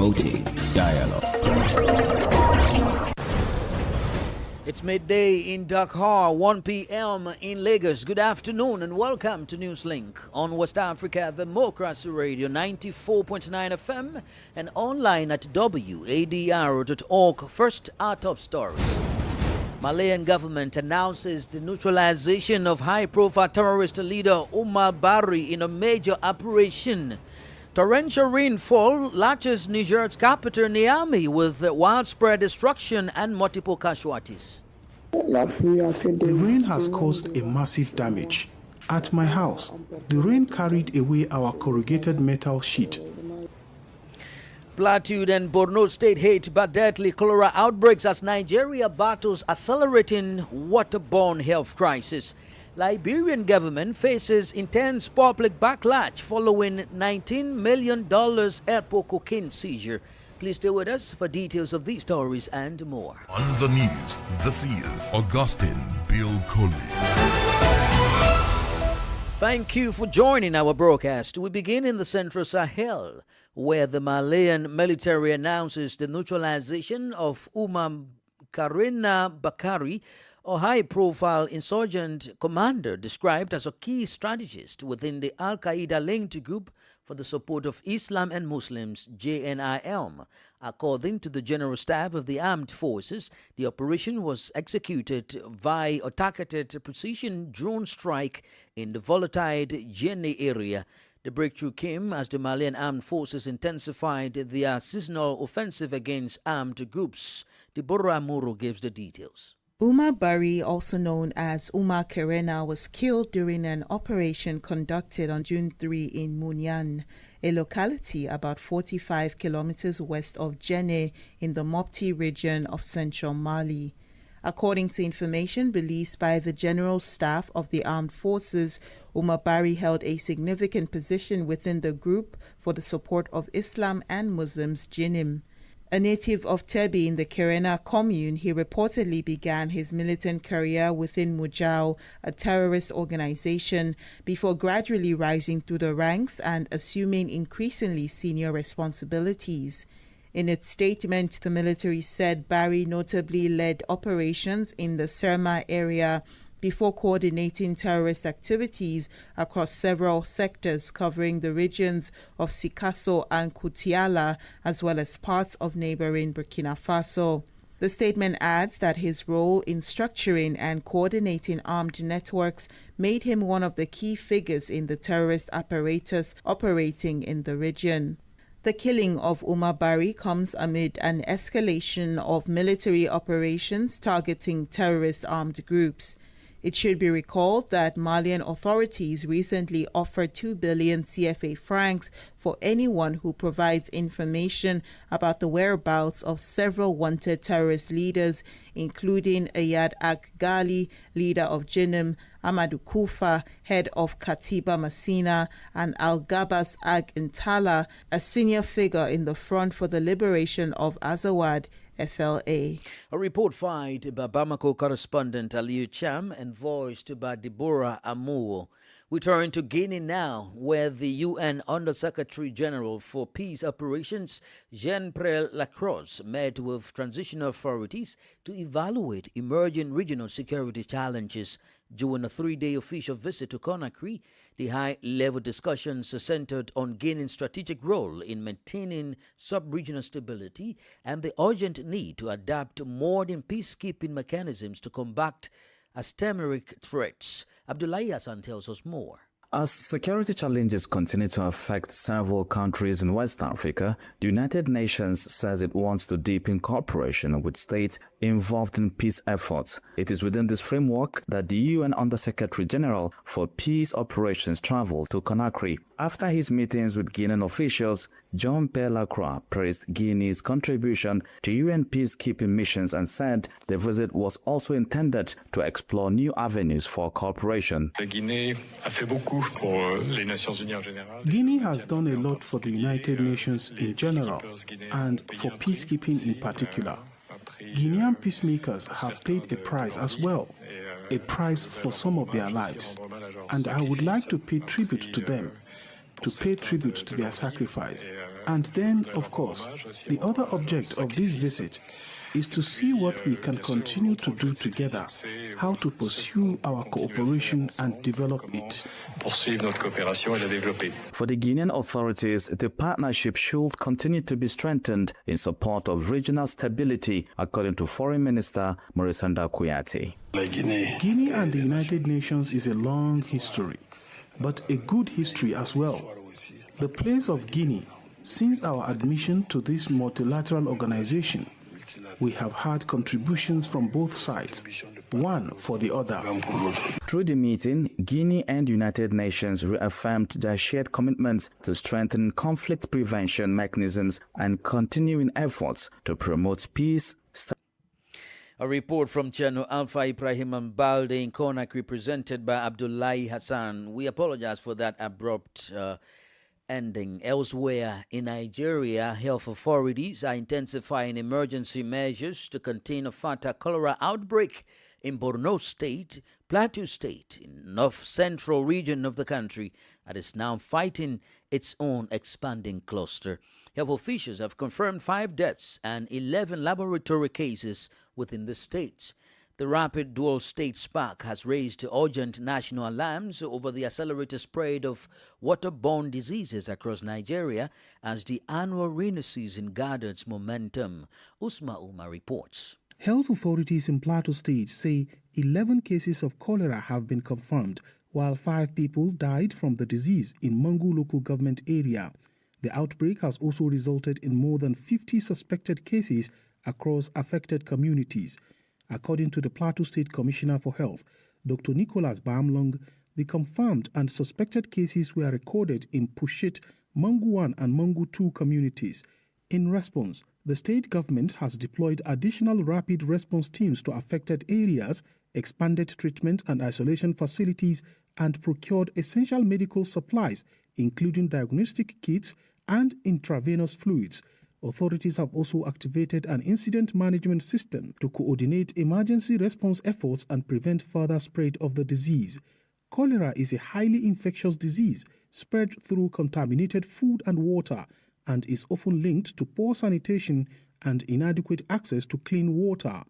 promoting dialogue. It's midday in Dakar, 1 p.m. in Lagos. Good afternoon and welcome to Newslink on West Africa Democracy Radio 94.9 FM and online at wadr.org. First, our top stories. Malian government announces the neutralization of high-profile terrorist leader Umar Bari in a major operation. Torrential rainfall lashes Niger's capital Niamey with widespread destruction and multiple casualties. The rain has caused a massive damage. At my house, the rain carried away our corrugated metal sheet. Plateau and Borno State hit by deadly cholera outbreaks as Nigeria battles accelerating waterborne health crisis. Liberian government faces intense public backlash following $19 million airport cocaine seizure. Please stay with us for details of these stories and more. On the news, this is Augustine Bill Coley. Thank you for joining our broadcast. We begin in the Central Sahel, where the Malian military announces the neutralization of Umar Karena Bakari, a high-profile insurgent commander described as a key strategist within the Al-Qaeda-linked group for the support of Islam and Muslims, JNIM. According to the General Staff of the Armed Forces, the operation was executed via a targeted precision drone strike in the volatile Jenne area. The breakthrough came as the Malian Armed Forces intensified their seasonal offensive against armed groups. Deborah Amuro gives the details. Umar Bari, also known as Umar Kerena, was killed during an operation conducted on June 3 in Mounian, a locality about 45 kilometers west of Jenne in the Mopti region of central Mali. According to information released by the General Staff of the Armed Forces, Umar Bari held a significant position within the group for the support of Islam and Muslims, JNIM. A native of Tebi in the Kerena commune, he reportedly began his militant career within Mujau, a terrorist organization, before gradually rising through the ranks and assuming increasingly senior responsibilities. In its statement, the military said Bari notably led operations in the Serma area before coordinating terrorist activities across several sectors covering the regions of Sikasso and Kutiala, as well as parts of neighboring Burkina Faso. The statement adds that his role in structuring and coordinating armed networks made him one of the key figures in the terrorist apparatus operating in the region. The killing of Umar Bari comes amid an escalation of military operations targeting terrorist armed groups. It should be recalled that Malian authorities recently offered 2 billion CFA francs for anyone who provides information about the whereabouts of several wanted terrorist leaders, including Ayad Ag Ghali, leader of JNIM, Amadou Kufa, head of Katiba Masina, and Al-Gabas Ag Intala, a senior figure in the Front for the Liberation of Azawad, FLA. A report filed by Bamako correspondent Aliyu Cham and voiced by Deborah Amour. We turn to Guinea now, where the UN Under-Secretary General for Peace Operations, Jean-Pierre Lacroix, met with transitional authorities to evaluate emerging regional security challenges. During a 3-day official visit to Conakry, the high-level discussions centered on gaining strategic role in maintaining sub-regional stability and the urgent need to adapt modern peacekeeping mechanisms to combat asymmetric threats. Abdullahi Hassan tells us more. As security challenges continue to affect several countries in West Africa, the United Nations says it wants to deepen cooperation with states involved in peace efforts. It is within this framework that the UN Under-Secretary General for Peace Operations traveled to Conakry. After his meetings with Guinean officials, Jean-Pierre Lacroix praised Guinea's contribution to UN peacekeeping missions and said the visit was also intended to explore new avenues for cooperation. Guinea has done a lot for the United Nations in general and for peacekeeping in particular. Guinean peacemakers have paid a price as well, a price for some of their lives, and I would like to pay tribute to them, to pay tribute to their sacrifice. And then, of course, the other object of this visit is to see what we can continue to do together, how to pursue our cooperation and develop it. For the Guinean authorities, the partnership should continue to be strengthened in support of regional stability, according to Foreign Minister Morisanda Kouyaté. Guinea and the United Nations is a long history, but a good history as well. The place of Guinea, since our admission to this multilateral organization, we have had contributions from both sides, one for the other. Through the meeting, Guinea and United Nations reaffirmed their shared commitments to strengthen conflict prevention mechanisms and continuing efforts to promote peace. A report from Channel Alpha Ibrahim Mbalde in Conakry, presented by Abdullahi Hassan. We apologize for that abrupt ending. Elsewhere in Nigeria, health authorities are intensifying emergency measures to contain a fatal cholera outbreak in Borno State, Plateau State, in north-central region of the country, that is now fighting its own expanding cluster. Health officials have confirmed 5 deaths and 11 laboratory cases within the states. The rapid dual state spark has raised urgent national alarms over the accelerated spread of waterborne diseases across Nigeria as the annual rainy season gathers momentum. Usma Umar reports. Health authorities in Plateau State say 11 cases of cholera have been confirmed, while 5 people died from the disease in Mangu local government area. The outbreak has also resulted in more than 50 suspected cases across affected communities. According to the Plateau State Commissioner for Health, Dr. Nicholas Bamlong, the confirmed and suspected cases were recorded in Pushit, Mangu 1 and Mangu 2 communities. In response, the state government has deployed additional rapid response teams to affected areas, expanded treatment and isolation facilities, and procured essential medical supplies, including diagnostic kits and intravenous fluids. Authorities have also activated an incident management system to coordinate emergency response efforts and prevent further spread of the disease. Cholera is a highly infectious disease spread through contaminated food and water and is often linked to poor sanitation and inadequate access to clean water.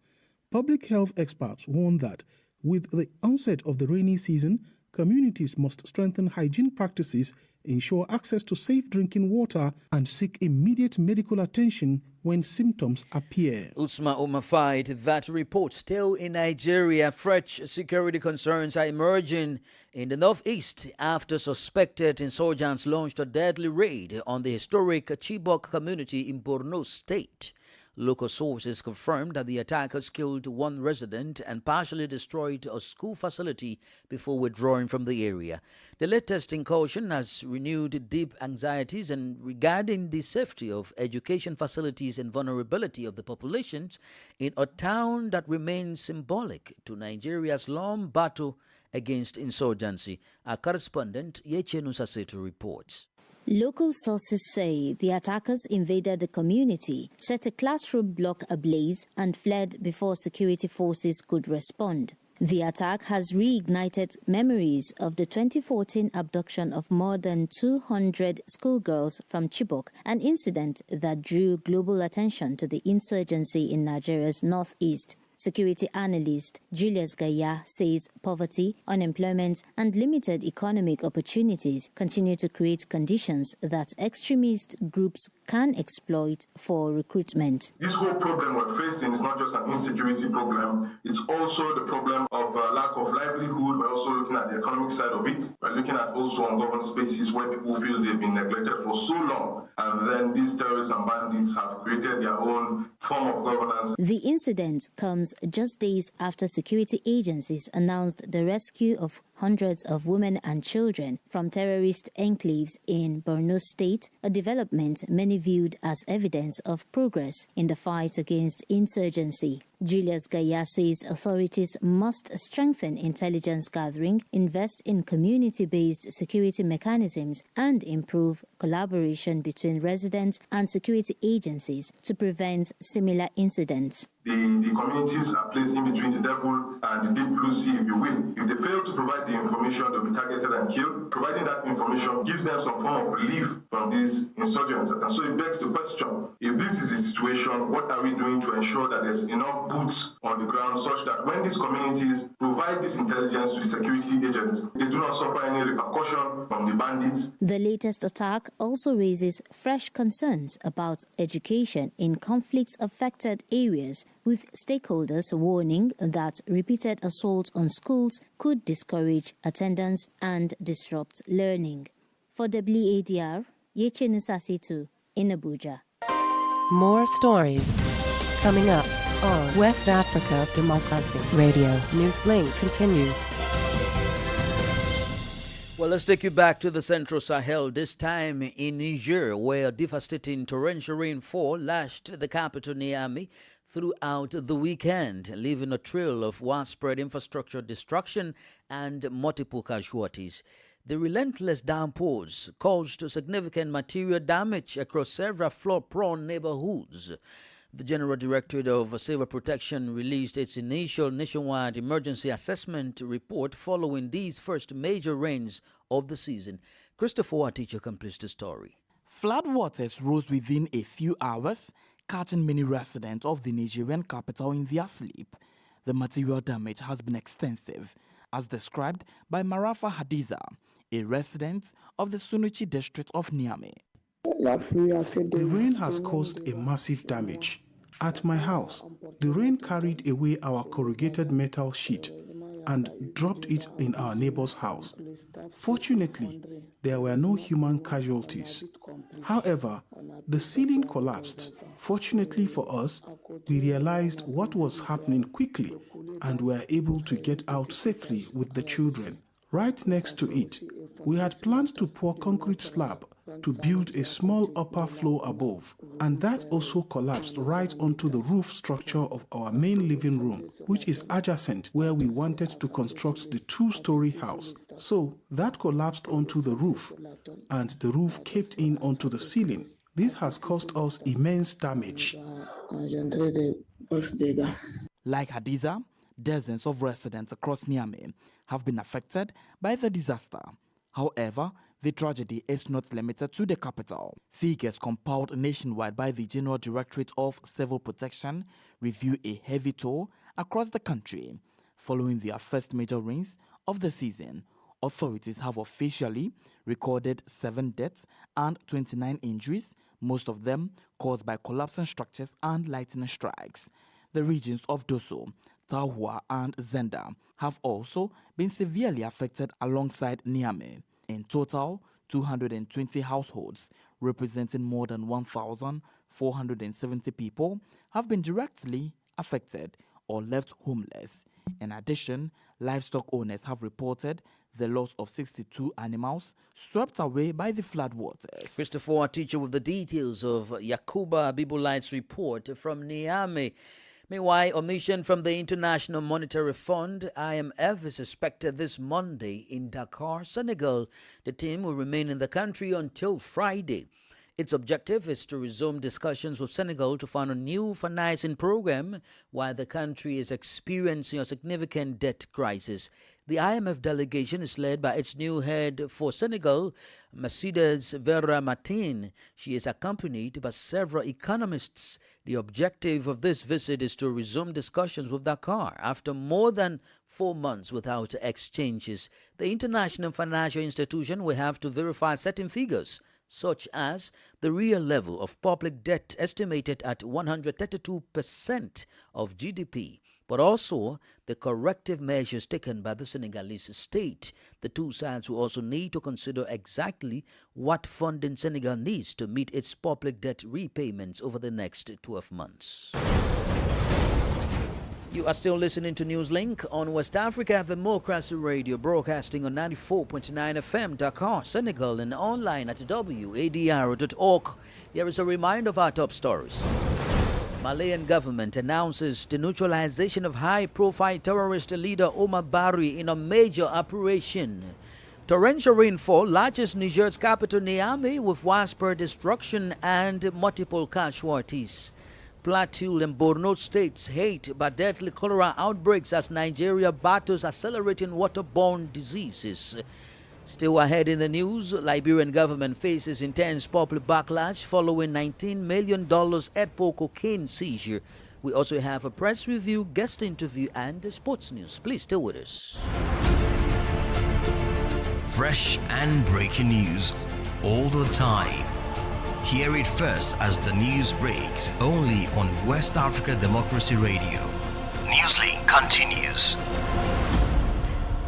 Public health experts warn that with the onset of the rainy season, communities must strengthen hygiene practices, ensure access to safe drinking water, and seek immediate medical attention when symptoms appear. Usma Umafied, that report. Still in Nigeria, fresh security concerns are emerging in the northeast after suspected insurgents launched a deadly raid on the historic Chibok community in Borno State. Local sources confirmed that the attackers killed 1 resident and partially destroyed a school facility before withdrawing from the area. The latest incursion has renewed deep anxieties regarding the safety of education facilities and vulnerability of the populations in a town that remains symbolic to Nigeria's long battle against insurgency. Our correspondent Yechenu Sasetu reports. Local sources say the attackers invaded the community, set a classroom block ablaze, and fled before security forces could respond. The attack has reignited memories of the 2014 abduction of more than 200 schoolgirls from Chibok, an incident that drew global attention to the insurgency in Nigeria's northeast. Security analyst Julius Gaya says poverty, unemployment, and limited economic opportunities continue to create conditions that extremist groups can exploit for recruitment. This whole problem we're facing is not just an insecurity problem, it's also the problem of lack of livelihood. We're also looking at the economic side of it. We're looking at also ungoverned spaces where people feel they've been neglected for so long, and then these terrorists and bandits have created their own form of governance. The incident comes just days after security agencies announced the rescue of hundreds of women and children from terrorist enclaves in Borno State, a development many viewed as evidence of progress in the fight against insurgency. Julius Gaya says authorities must strengthen intelligence gathering, invest in community-based security mechanisms, and improve collaboration between residents and security agencies to prevent similar incidents. The communities are placed in between the devil and the deep blue sea, if you will. If they fail to provide provide the information, they'll be targeted and killed. Providing that information gives them some form of relief from these insurgents. And so it begs the question, if this is the situation, what are we doing to ensure that there's enough boots on the ground such that when these communities provide this intelligence to security agents, they do not suffer any repercussion from the bandits? The latest attack also raises fresh concerns about education in conflict-affected areas, with stakeholders warning that repeated assaults on schools could discourage attendance and disrupt learning. For WADR, Yechini Sasitu in Abuja. More stories coming up on West Africa Democracy Radio. Newslink continues. Well, let's take you back to the Central Sahel, this time in Niger, where devastating torrential rainfall lashed the capital Niamey throughout the weekend, leaving a trail of widespread infrastructure destruction and multiple casualties. The relentless downpours caused significant material damage across several flood-prone neighborhoods. The General Directorate of Civil Protection released its initial nationwide emergency assessment report following these first major rains of the season. Christopher Aticha completes the story. Floodwaters rose within a few hours, catching many residents of the Nigerian capital in their sleep. The material damage has been extensive, as described by Marafa Hadiza, a resident of the Sunuchi district of Niamey. The rain has caused a massive damage. At my house, the rain carried away our corrugated metal sheet and dropped it in our neighbor's house. Fortunately, there were no human casualties. However, the ceiling collapsed. Fortunately for us, we realized what was happening quickly and were able to get out safely with the children. Right next to it, we had planned to pour concrete slab to build a small upper floor above, and that also collapsed right onto the roof structure of our main living room, which is adjacent where we wanted to construct the two-story house. So that collapsed onto the roof, and the roof caved in onto the ceiling. This has caused us immense damage. Like Hadiza, dozens of residents across Niamey have been affected by the disaster. However, the tragedy is not limited to the capital. Figures compiled nationwide by the General Directorate of Civil Protection review a heavy toll across the country. Following their first major rains of the season, authorities have officially recorded 7 deaths and 29 injuries, most of them caused by collapsing structures and lightning strikes. The regions of Dosso, Tahua, and Zenda have also been severely affected alongside Niamey. In total, 220 households, representing more than 1,470 people, have been directly affected or left homeless. In addition, livestock owners have reported the loss of 62 animals swept away by the floodwaters. Christopher, teacher, with the details of Yakuba Abibulai's report from Niamey. Meanwhile, omission from the International Monetary Fund, IMF, is expected this Monday in Dakar, Senegal. The team will remain in the country until Friday. Its objective is to resume discussions with Senegal to fund a new financing program while the country is experiencing a significant debt crisis. The IMF delegation is led by its new head for Senegal, Mercedes Vera Martin. She is accompanied by several economists. The objective of this visit is to resume discussions with Dakar after more than 4 months without exchanges. The international financial institution will have to verify certain figures, such as the real level of public debt estimated at 132% of GDP, but also the corrective measures taken by the Senegalese state. The two sides will also need to consider exactly what funding Senegal needs to meet its public debt repayments over the next 12 months. You are still listening to Newslink on West Africa Democracy Radio, broadcasting on 94.9 FM, Dakar, Senegal, and online at wadr.org. Here is a reminder of our top stories. Malian government announces the neutralization of high-profile terrorist leader Omar Bari in a major operation. Torrential rainfall lashes Niger's capital Niamey with widespread destruction and multiple casualties. Plateau and Borno states hit by deadly cholera outbreaks as Nigeria battles accelerating waterborne diseases. Still ahead in the news, Liberian government faces intense public backlash following $19 million Edpo cocaine seizure. We also have a press review, guest interview, and sports news. Please stay with us. Fresh and breaking news all the time. Hear it first as the news breaks, only on West Africa Democracy Radio. Newslink continues.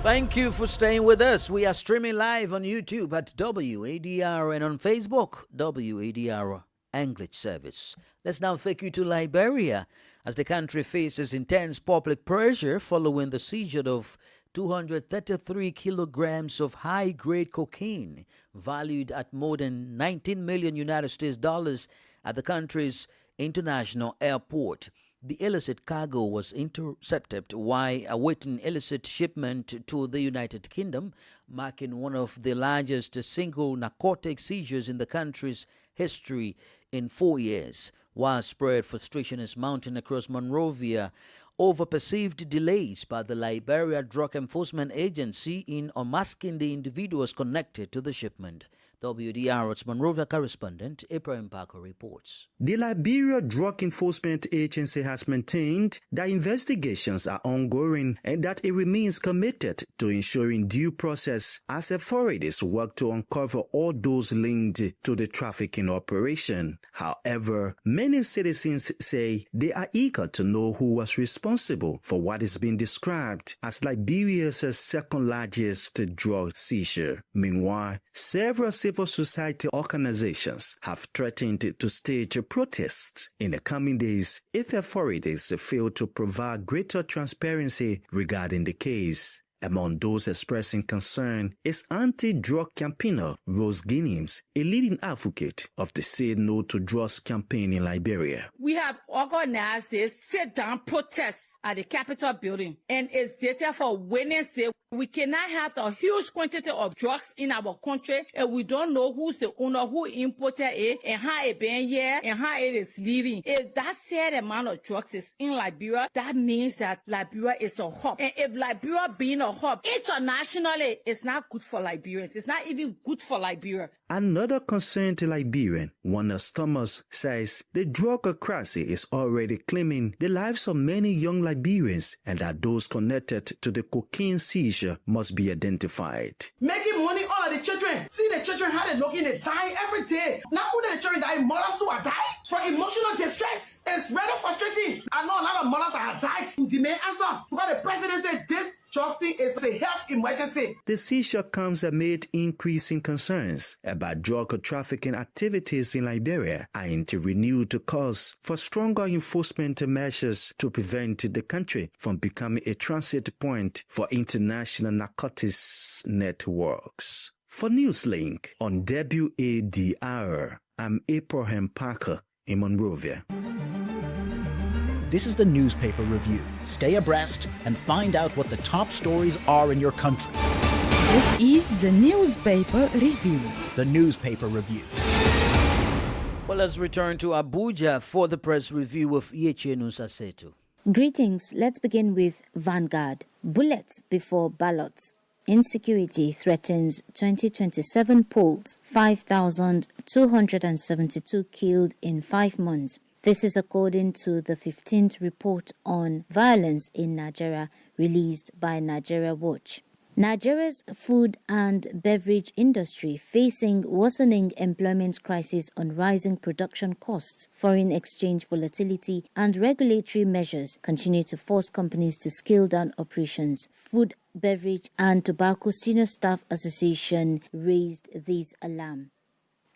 Thank you for staying with us. We are streaming live on YouTube at WADR and on Facebook, WADR English Service. Let's now take you to Liberia as the country faces intense public pressure following the seizure of 233 kilograms of high-grade cocaine valued at more than 19 million United States dollars at the country's international airport. The illicit cargo was intercepted while awaiting illicit shipment to the United Kingdom, marking one of the largest single narcotic seizures in the country's history in 4 years. Widespread frustration is mounting across Monrovia over perceived delays by the Liberia Drug Enforcement Agency in unmasking the individuals connected to the shipment. WDR's Monrovia correspondent Ibrahim Parker reports. The Liberia Drug Enforcement Agency has maintained that investigations are ongoing and that it remains committed to ensuring due process as authorities work to uncover all those linked to the trafficking operation. However, many citizens say they are eager to know who was responsible for what is being described as Liberia's second largest drug seizure. Meanwhile, several civil society organizations have threatened to stage protests in the coming days if authorities fail to provide greater transparency regarding the case. Among those expressing concern is anti-drug campaigner Rose Guineas, a leading advocate of the Say No to Drugs campaign in Liberia. We have organized this sit-down protest at the Capitol building, and it's dated for Wednesday. We cannot have a huge quantity of drugs in our country, and we don't know who's the owner, who imported it, and how it been here, and how it is leaving. If that said amount of drugs is in Liberia, that means that Liberia is a hub. And if Liberia being a hub internationally, it's not good for Liberians. It's not even good for Liberia. Another concerned Liberian, Warner Thomas, says the drugocracy is already claiming the lives of many young Liberians and that those connected to the cocaine seizure must be identified. Making money all of the children. See the children how they looking, they die every day. Now only the children die, mothers too are dying for emotional distress. It's really frustrating. I know a lot of mothers that have died in the main answer because the president said this drug thing is a health emergency. The seizure comes amid increasing concerns about drug trafficking activities in Liberia and renewed calls for stronger enforcement measures to prevent the country from becoming a transit point for international narcotics networks. For Newslink on WADR, I'm Abraham Parker in Monrovia. This is the newspaper review. Stay abreast and find out what the top stories are in your country. This is the newspaper review. The newspaper review. Well, let's return to Abuja for the press review of Yeche Nusasetu. Greetings. Let's begin with Vanguard. Bullets before ballots. Insecurity threatens 2027 polls. 5,272 killed in 5 months. This is according to the 15th report on violence in Nigeria released by Nigeria Watch. Nigeria's food and beverage industry facing worsening employment crisis on rising production costs, foreign exchange volatility, and regulatory measures continue to force companies to scale down operations. Food, Beverage and Tobacco Senior Staff Association raised this alarm.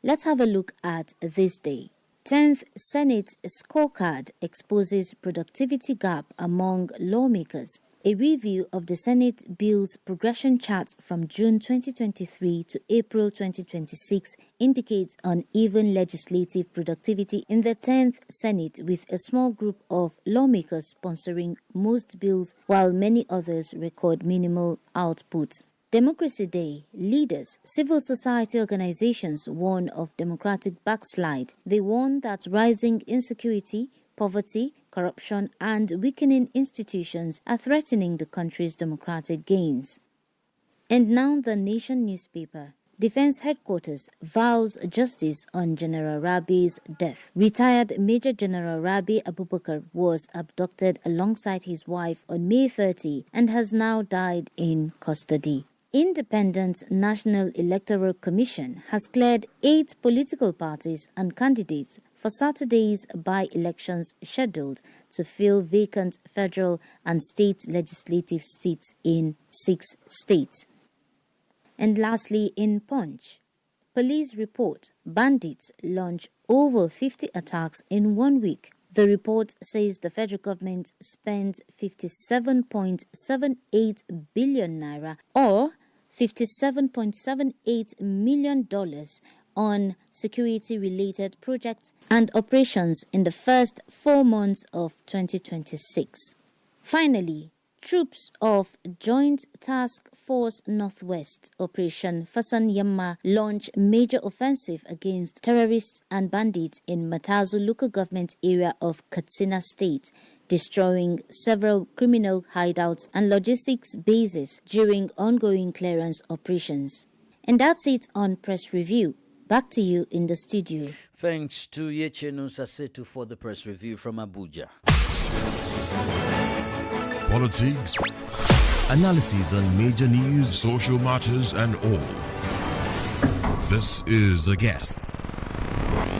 Let's have a look at this day. 10th Senate scorecard exposes productivity gap among lawmakers. A review of the Senate bill's progression charts from June 2023 to April 2026 indicates uneven legislative productivity in the 10th Senate, with a small group of lawmakers sponsoring most bills while many others record minimal output. Democracy Day. Leaders, civil society organizations warn of democratic backslide. They warn that rising insecurity, poverty, corruption, and weakening institutions are threatening the country's democratic gains. And now the Nation newspaper. Defense Headquarters vows justice on General Rabi's death. Retired Major General Rabi Abubakar was abducted alongside his wife on May 30 and has now died in custody. Independent National Electoral Commission has cleared 8 political parties and candidates for Saturday's by-elections scheduled to fill vacant federal and state legislative seats in 6 states. And lastly, in Punch, police report bandits launch over 50 attacks in 1 week. The report says the federal government spent 57.78 billion naira or $57.78 million on security-related projects and operations in the first 4 months of 2026. Finally, troops of Joint Task Force Northwest Operation Fasan Yamma launch major offensive against terrorists and bandits in Matazu local government area of Katsina State, destroying several criminal hideouts and logistics bases during ongoing clearance operations. And that's it on Press Review. Back to you in the studio. Thanks to Yechenu Sasetu for the press review from Abuja. Politics, Analysis on major news. social matters, and all. This is The Guest.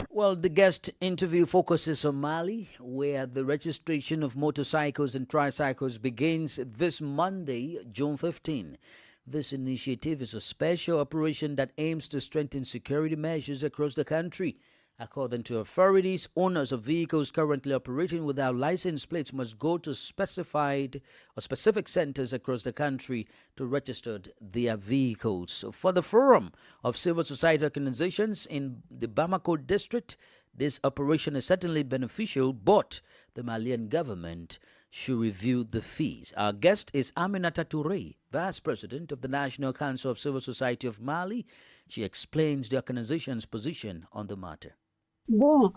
Well, the guest interview focuses on Mali, where the registration of motorcycles and tricycles begins this Monday, June 15. This initiative is a special operation that aims to strengthen security measures across the country. According to authorities, owners of vehicles currently operating without license plates must go to specific centers across the country to register their vehicles. For the Forum of Civil Society Organizations in the Bamako district, this operation is certainly beneficial, but the Malian government should review the fees. Our guest is Aminata Touré, Vice President of the National Council of Civil Society of Mali. She explains the organization's position on the matter. Well,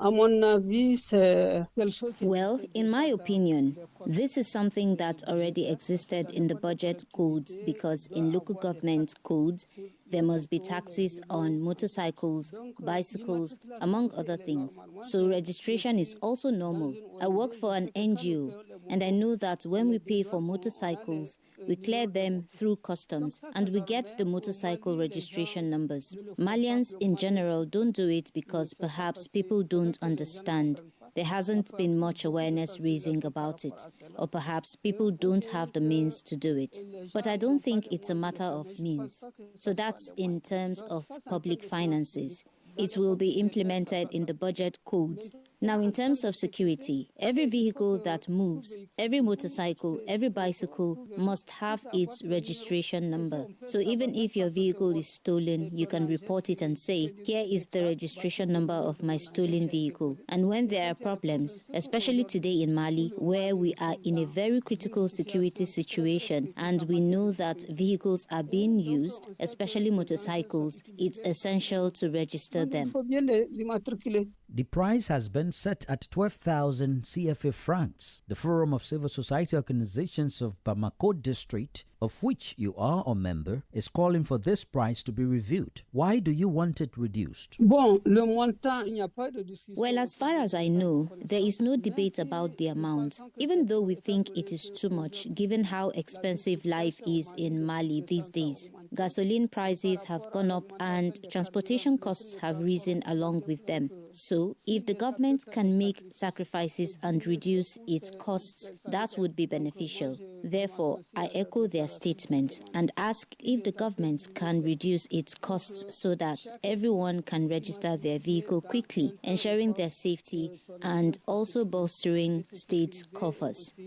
in my opinion, this is something that already existed in the budget codes, because in local government codes, there must be taxes on motorcycles, bicycles, among other things. So registration is also normal. I work for an NGO, and I know that when we pay for motorcycles, we clear them through customs and we get the motorcycle registration numbers. Malians in general don't do it because perhaps people don't understand. There hasn't been much awareness raising about it, or perhaps people don't have the means to do it. But I don't think it's a matter of means. So that's in terms of public finances. It will be implemented in the budget code. Now, in terms of security, every vehicle that moves, every motorcycle, every bicycle must have its registration number. So even if your vehicle is stolen, you can report it and say, here is the registration number of my stolen vehicle. And when there are problems, especially today in Mali, where we are in a very critical security situation and we know that vehicles are being used, especially motorcycles, it's essential to register them. The price has been set at 12,000 CFA francs. The Forum of Civil Society Organizations of Bamako District, of which you are a member, is calling for this price to be reviewed. Why do you want it reduced? Well, as far as I know, there is no debate about the amount, even though we think it is too much, given how expensive life is in Mali these days. Gasoline prices have gone up and transportation costs have risen along with them. So, if the government can make sacrifices and reduce its costs, that would be beneficial. Therefore, I echo their statement and ask if the government can reduce its costs so that everyone can register their vehicle quickly, ensuring their safety and also bolstering state coffers.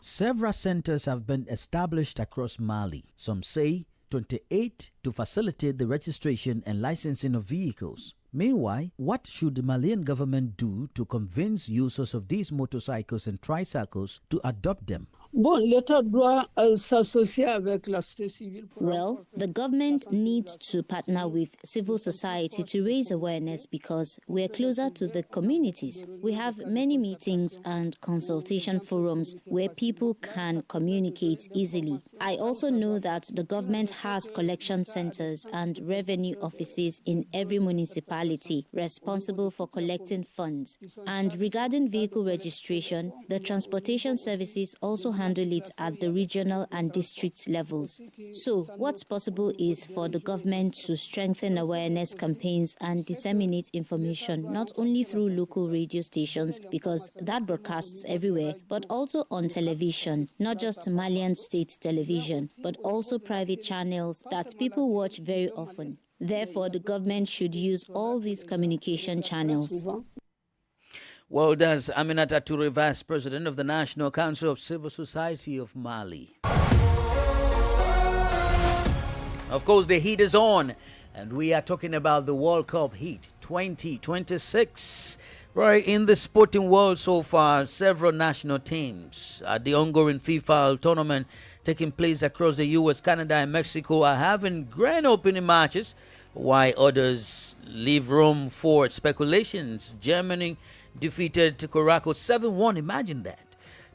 Several centers have been established across Mali. Some say 28 to facilitate the registration and licensing of vehicles. Meanwhile, what should the Malian government do to convince users of these motorcycles and tricycles to adopt them? Bon, l'État doit s'associer avec la société civile. Well, the government needs to partner with civil society to raise awareness because we're closer to the communities. We have many meetings and consultation forums where people can communicate easily. I also know that the government has collection centers and revenue offices in every municipality responsible for collecting funds. And regarding vehicle registration, the transportation services also handle it at the regional and district levels. So, what's possible is for the government to strengthen awareness campaigns and disseminate information not only through local radio stations, because that broadcasts everywhere, but also on television, not just Malian state television, but also private channels that people watch very often. Therefore, the government should use all these communication channels. Well, that's Aminata Toure, Vice President of the National Council of Civil Society of Mali. Of course, the heat is on, and we are talking about the World Cup heat 2026. Right, in the sporting world so far, several national teams at the ongoing FIFA tournament taking place across the U.S., Canada, and Mexico are having grand opening matches, while others leave room for speculations. Germany defeated Curacao 7-1. Imagine that.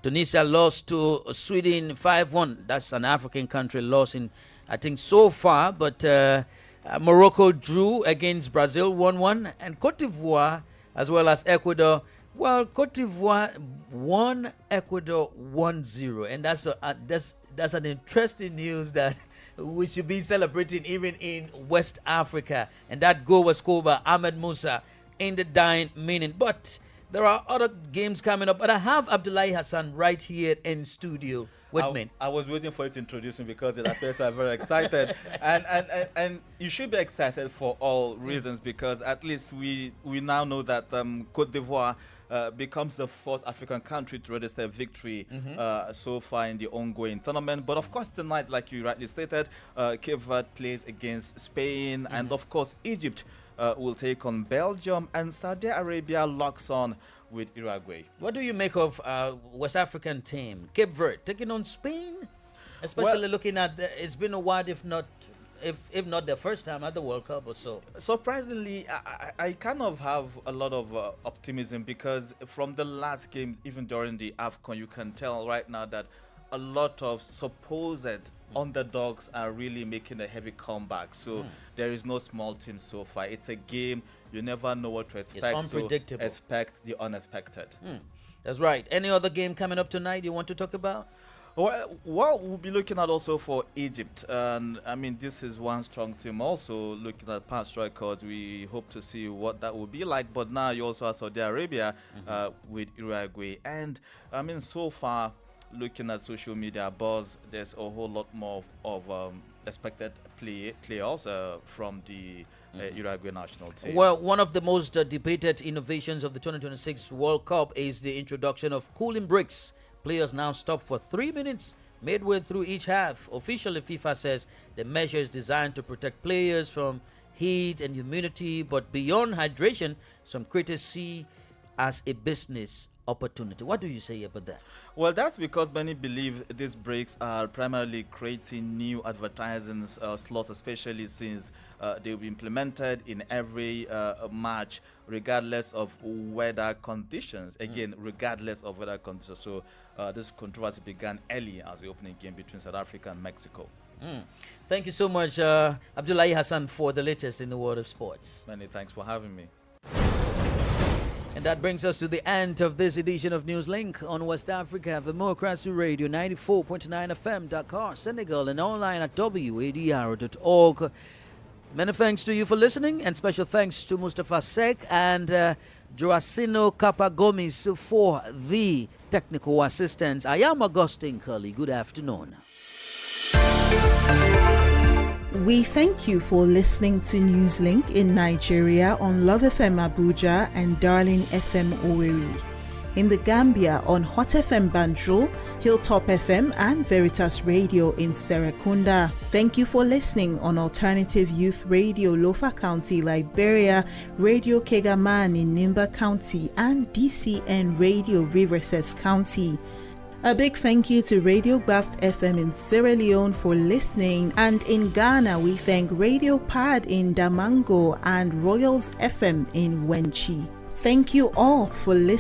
Tunisia lost to Sweden 5-1. That's an African country loss in, I think, so far. But Morocco drew against Brazil 1-1. And Cote d'Ivoire, as well as Ecuador, well, Cote d'Ivoire won Ecuador 1-0. And that's an interesting news that we should be celebrating even in West Africa. And that goal was scored by Ahmed Musa in the dying minute. But there are other games coming up, but I have Abdullahi Hassan right here in studio with me. I was waiting for you to introduce me because it appears I'm very excited, and you should be excited for all reasons, because at least we now know that Cote d'Ivoire becomes the first African country to register victory so far in the ongoing tournament. But of course tonight, like you rightly stated, Cape Verde plays against Spain, and of course Egypt will take on Belgium, and Saudi Arabia locks on with Uruguay. What do you make of West African team, Cape Verde, taking on Spain? Especially looking at it's been a while, if not the first time at the World Cup or so. Surprisingly, I kind of have a lot of optimism, because from the last game, even during the AFCON, you can tell right now that a lot of supposed underdogs are really making a heavy comeback. So there is no small team so far. It's a game. You never know what to expect. It's unpredictable. So expect the unexpected. That's right. Any other game coming up tonight you want to talk about? Well, we'll be looking at also for Egypt. And I mean, this is one strong team. Also, looking at past records, we hope to see what that will be like. But now you also have Saudi Arabia with Uruguay. And I mean, so far, looking at social media buzz, there's a whole lot more of expected playoffs from the Uruguay national team. Well, one of the most debated innovations of the 2026 World Cup is the introduction of cooling breaks. Players now stop for 3 minutes midway through each half. Officially, FIFA says the measure is designed to protect players from heat and humidity, but beyond hydration, some critics see as a business opportunity. What do you say about that? Well, that's because many believe these breaks are primarily creating new advertising slots, especially since they'll be implemented in every match, regardless of weather conditions. Again, regardless of weather conditions. So this controversy began early as the opening game between South Africa and Mexico. Thank you so much, Abdullahi Hassan, for the latest in the world of sports. Many thanks for having me. And that brings us to the end of this edition of Newslink on West Africa Democracy Radio 94.9 FM, Dakar, Senegal, and online at wadr.org. Many thanks to you for listening, and special thanks to Mustafa Sek and Joacino Capagomis for the technical assistance. I am Augustine Curley. Good afternoon. We thank you for listening to Newslink in Nigeria on Love FM Abuja and Darling FM Owerri. In the Gambia on Hot FM Banjul, Hilltop FM and Veritas Radio in Serekunda. Thank you for listening on Alternative Youth Radio Lofa County, Liberia, Radio Kegaman in Nimba County, and DCN Radio Riverses County. A big thank you to Radio Graft FM in Sierra Leone for listening, and in Ghana we thank Radio Pad in Damango and Royals FM in Wenchi. Thank you all for listening.